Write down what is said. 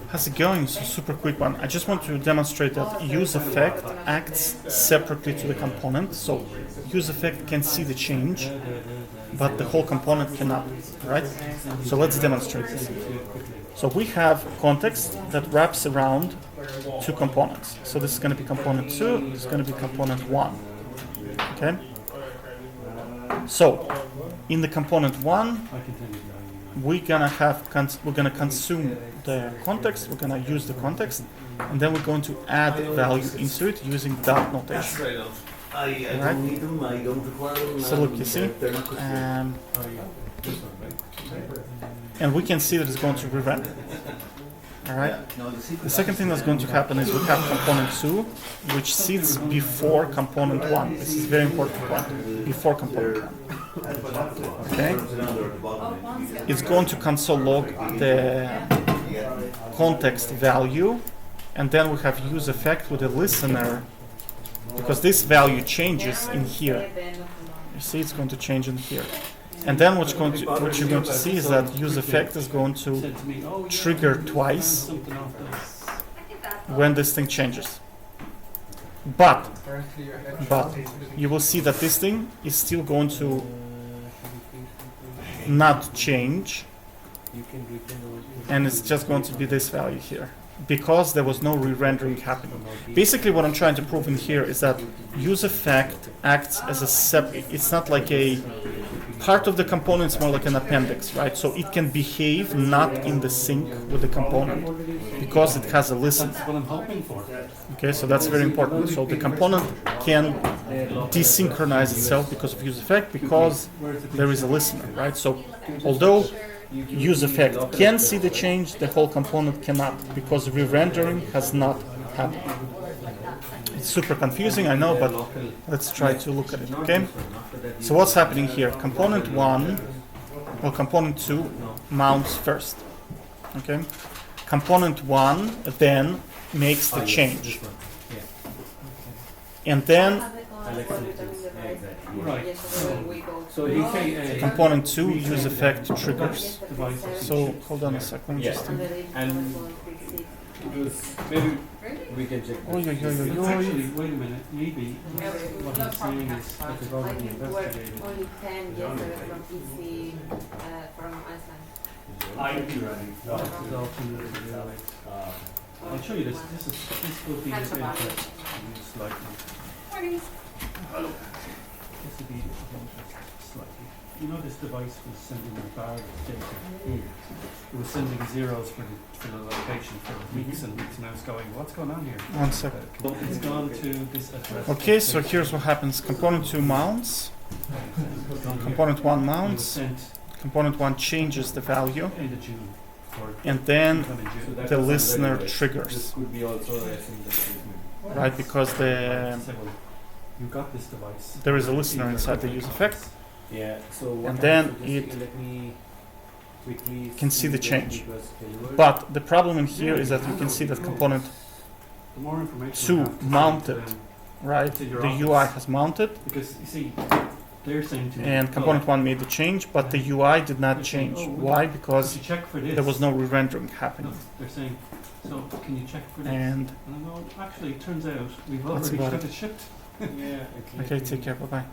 How's it going? So super quick one. I just want to demonstrate that useEffect acts separately to the component. So useEffect can see the change, but the whole component cannot, right? So let's demonstrate this. So we have context that wraps around two components. So this is going to be component 2, this is going to be component 1. Okay? So in the component 1, we're gonna consume the context, we're gonna use the context, and then we're going to add value into it using dot notation. Right? So look, you see, and we can see that it's going to re-render. All right. The second thing that's going to happen is we have component 2, which sits before component 1. This is a very important point. Before component 1. Okay. It's going to console log the context value, and then we have useEffect with the listener, because this value changes in here. You see, it's going to change in here. And then what you're going to see is that useEffect is going to trigger twice when this thing changes. But you will see that this thing is still going to not change, and it's just going to be this value here, because there was no re-rendering happening. Basically what I'm trying to prove in here is that useEffect acts as a separate, it's not like a part of the component, it's more like an appendix, right? So it can behave not in the sync with the component because it has a listener. Okay, so that's very important. So the component can desynchronize itself because of useEffect, because there is a listener, right? So although useEffect can see the change, the whole component cannot, because re-rendering has not happened. It's super confusing, I know, but let's try to look at it, okay? So what's happening here? Component 1, or component 2 mounts first, okay? Component 1 then makes the change. And then component 2 useEffect triggers. So hold on a second, just maybe we can check. Actually, wait a minute. Maybe what he's saying is that they've already investigated. Only 10 yesterday from PC from Iceland. I'd be ready. I'll show you this. This will be of interest slightly. This will be of interest slightly. You know, this device was sending a bar of data. It was sending zeros for the location for weeks and weeks. Now it's going, what's going on here? 1 second. It's gone to this address. Okay, so here's what happens. Component 2 mounts. Component 1 mounts. Component 1 changes the value. End of June. And then the listener triggers. This could be also Right, because You got this device. there is a listener inside the useEffect. yeah. So what And then happens is it let me quickly can see the that change. it was delivered. But the problem in here is that you can see that component The more information 2 you have to mounted, send to them, right? to your The office. UI has mounted, because you see, they're saying to me, and component 1 made the change, but the UI did not change. Why? Because you check for this. there was no re-rendering No, happening. they're saying, so can you check for this? And I go, actually, it turns out we've That's already about got it. it shipped. Yeah. okay, take care. Bye bye.